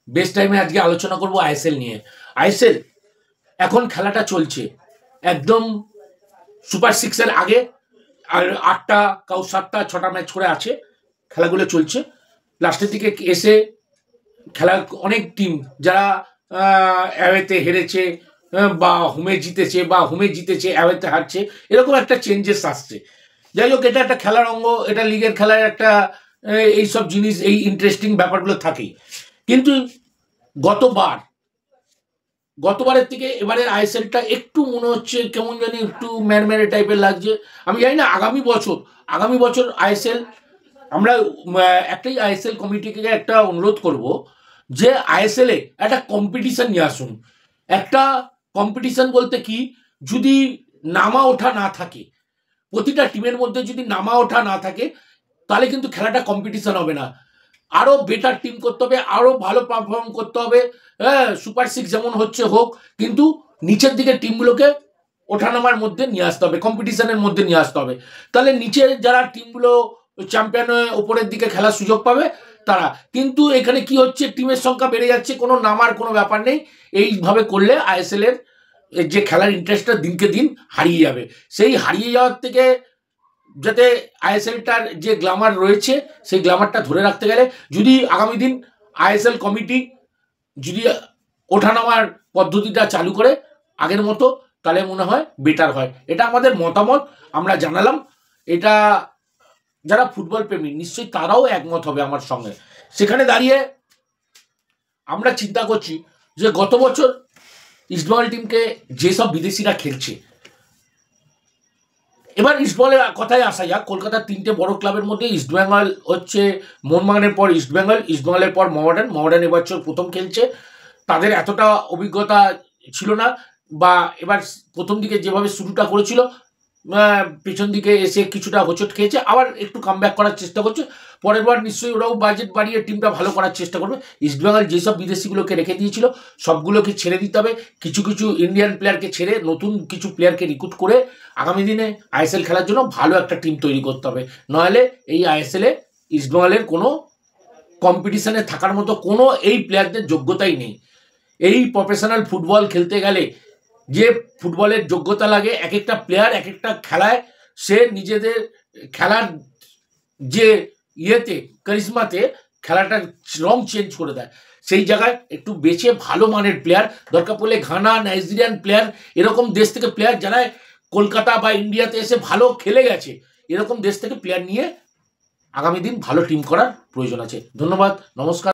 Best টাইমে আজকে আলোচনা করব আইএসএল নিয়ে। আইএসএল এখন খেলাটা চলছে একদম সুপার সিক্সের আগে, আর 8টা কাউ 7টা 6টা ম্যাচ করে আছে, খেলাগুলো চলছে। লাস্টের দিকে এসে খেলার অনেক টিম যারা অ্যাওয়েতে হেরেছে বা হোমে জিতেছে, বা হোমে জিতেছে অ্যাওয়েতে হারছে, এরকম একটা চেঞ্জেস আসছে। যাই হোক, এটা একটা খেলার অঙ্গ, এটা লিগের খেলার একটা এইসব জিনিস, এই ইন্টারেস্টিং ব্যাপারগুলো থাকেই। কিন্তু গতবারের থেকে এবারের আইএসএলটা একটু মনে হচ্ছে কেমন জানি একটু ম্যারম্যারে টাইপের লাগছে। আমি জানি না আগামী বছর আইএসএল আমরা একটাই আইএসএল কমিটিকে একটা অনুরোধ করব যে আইএসএল এ একটা কম্পিটিশন নিয়ে আসুন। একটা কম্পিটিশন বলতে কি, যদি নামা ওঠা না থাকে, প্রতিটা টিমের মধ্যে যদি নামা ওঠা না থাকে, তাহলে কিন্তু খেলাটা কম্পিটিশন হবে না। আরো বেটার টিম করতে হবে, আরো ভালো পারফর্ম করতে হবে। হ্যাঁ, সুপার সিক্স যেমন হচ্ছে হোক, কিন্তু নিচের দিকে টিমগুলোকে ওঠানামার মধ্যে নিয়ে আসতে হবে, কম্পিটিশনের মধ্যে নিয়ে আসতে হবে। তাহলে নিচের যারা টিমগুলো চ্যাম্পিয়ন হয়ে ওপরের দিকে খেলার সুযোগ পাবে তারা। কিন্তু এখানে কি হচ্ছে, টিমের সংখ্যা বেড়ে যাচ্ছে, কোনো নামার কোনো ব্যাপার নেই। এইভাবে করলে আইএসএল এর যে খেলার ইন্টারেস্টটা দিনকে দিন হারিয়ে যাবে। সেই হারিয়ে যাওয়ার থেকে যাতে আইএসএলটার যে গ্ল্যামার রয়েছে, সেই গ্ল্যামারটা ধরে রাখতে গেলে যদি আগামী দিন আইএসএল কমিটি যদি ওঠানামার পদ্ধতিটা চালু করে আগের মতো, তাহলে মনে হয় বেটার হয়। এটা আমাদের মতামত, আমরা জানালাম। এটা যারা ফুটবল প্রেমী নিশ্চয়ই তারাও একমত হবে আমার সঙ্গে। সেখানে দাঁড়িয়ে আমরা চিন্তা করছি যে গত বছর ইস্টবেঙ্গল টিমকে যেসব বিদেশিরা খেলছে, এবার ইস্টবেঙ্গলের কথায় আসা যাক। কলকাতার 3টে বড় ক্লাবের মধ্যে ইস্টবেঙ্গল হচ্ছে, মোহনবাগানের পর ইস্টবেঙ্গলের পর মোহামেডান এবছর প্রথম খেলছে। তাদের এতটা অভিজ্ঞতা ছিল না, বা এবার প্রথম দিকে যেভাবে শুরুটা করেছিল, পেছন দিকে এসে কিছুটা হোঁচট খেয়েছে, আবার একটু কামব্যাক করার চেষ্টা করছে। পরের বার নিশ্চয়ই ওরাও বাজেট বাড়িয়ে টিমটা ভালো করার চেষ্টা করবে। ইস্টবেঙ্গল যেসব বিদেশিগুলোকে রেখে দিয়েছিল সবগুলোকে ছেড়ে দিতে হবে, কিছু কিছু ইন্ডিয়ান প্লেয়ারকে ছেড়ে নতুন কিছু প্লেয়ারকে রিক্রুট করে আগামী দিনে আইএসএল খেলার জন্য ভালো একটা টিম তৈরি করতে হবে। নইলে এই আইএসএলে ইস্টবেঙ্গলের কোনো কম্পিটিশনে থাকার মতো কোনো এই প্লেয়ারদের যোগ্যতাই নেই। এই প্রফেশনাল ফুটবল খেলতে গেলে যে ফুটবলের যোগ্যতা লাগে, এক একটা প্লেয়ার এক একটা খেলায় সে নিজেদের খেলার যে ইয়েতে কারিশমাতে খেলাটার রং চেঞ্জ করে দেয়। সেই জায়গায় একটু বেছে ভালো মানের প্লেয়ার, দরকার পড়লে ঘানা, নাইজেরিয়ান প্লেয়ার, এরকম দেশ থেকে প্লেয়ার যারা কলকাতা বা ইন্ডিয়াতে এসে ভালো খেলে গেছে, এরকম দেশ থেকে প্লেয়ার নিয়ে আগামী দিন ভালো টিম করার প্রয়োজন আছে। ধন্যবাদ, নমস্কার।